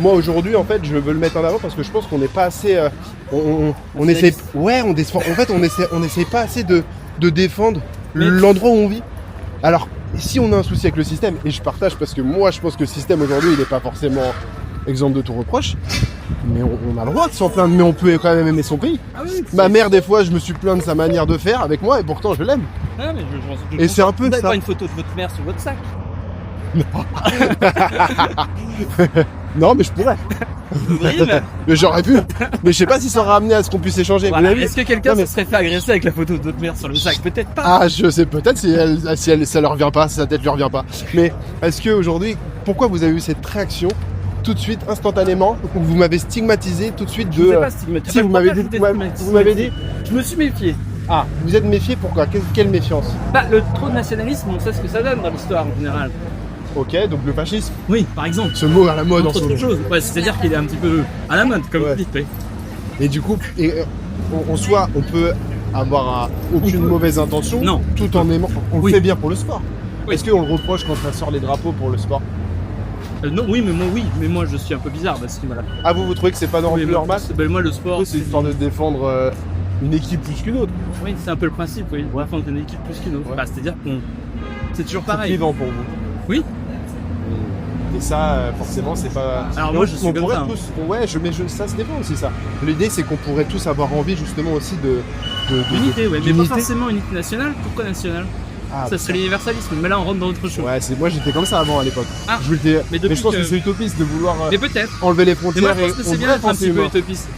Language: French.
moi aujourd'hui en fait je veux le mettre en avant parce que je pense qu'on n'est pas assez on essaie on essaie pas assez de défendre l'endroit où on vit. Alors si on a un souci avec le système, et je partage parce que moi je pense que le système aujourd'hui il n'est pas forcément exemple de tout reproche, mais on a le droit de s'en plaindre, mais on peut quand même aimer son pays. Ah oui, Ma mère des fois je me suis plaint de sa manière de faire avec moi et pourtant je l'aime. Ah, mais Et c'est un peu vous n'avez ça. pas une photo de votre mère sur votre sac? Non mais je pourrais. Vous devriez même. Mais j'aurais pu. Mais je sais pas si ça aura amené à ce qu'on puisse échanger. Voilà. Vous avez vu Est-ce que quelqu'un Non, mais- se serait fait agresser avec la photo de votre mère sur le sac? Peut-être pas. Ah, je sais peut-être si ça leur revient pas, si sa tête lui revient pas. Mais est-ce que aujourd'hui, pourquoi vous avez eu cette réaction tout de suite, instantanément, où vous m'avez stigmatisé tout de suite de. Je sais pas stigmatisé. Si vous m'avez dit, vous m'avez dit. Je me suis méfié. Ah, vous êtes méfié pourquoi quelle méfiance? Bah, le trop de nationalisme, on sait ce que ça donne dans l'histoire en général. Ok, donc le fascisme, Oui, par exemple. ce mot à la mode en Entre ce autres moment. choses. Ouais, c'est-à-dire qu'il est un petit peu à la mode, comme Ouais. vous dites. Oui. Et du coup, en soi, on peut avoir aucune mauvaise intention, Non. tout en aimant. On Oui. le fait bien pour le sport. Oui. Est-ce qu'on le reproche quand ça sort les drapeaux pour le sport? Non, mais moi je suis un peu bizarre parce que voilà. Ah, vous trouvez que c'est pas Oui, normal? moi le sport, C'est histoire de défendre une équipe plus qu'une autre. Oui, c'est un peu le principe, oui. Défendre une équipe plus qu'une autre. Ouais. Bah, c'est-à-dire qu'on. C'est toujours C'est pareil. vivant pour vous. Oui. Et ça, forcément, c'est pas. Alors Mais moi, je suis on comme pourrait ça, hein. tous. Ouais, ça se défend aussi ça. L'idée, c'est qu'on pourrait tous avoir envie justement aussi Unité, ouais, mais pas d'unité. forcément unité nationale. Pourquoi nationale? Ah, Ça serait l'universalisme, mais là on rentre dans autre chose. ouais, moi j'étais comme ça avant à l'époque. Ah, Je voulais- mais depuis je pense que que- c'est utopiste de vouloir Mais peut-être. enlever les Mais frontières moi je pense que et c'est on bien devrait d'être un penser petit peu humain. utopiste.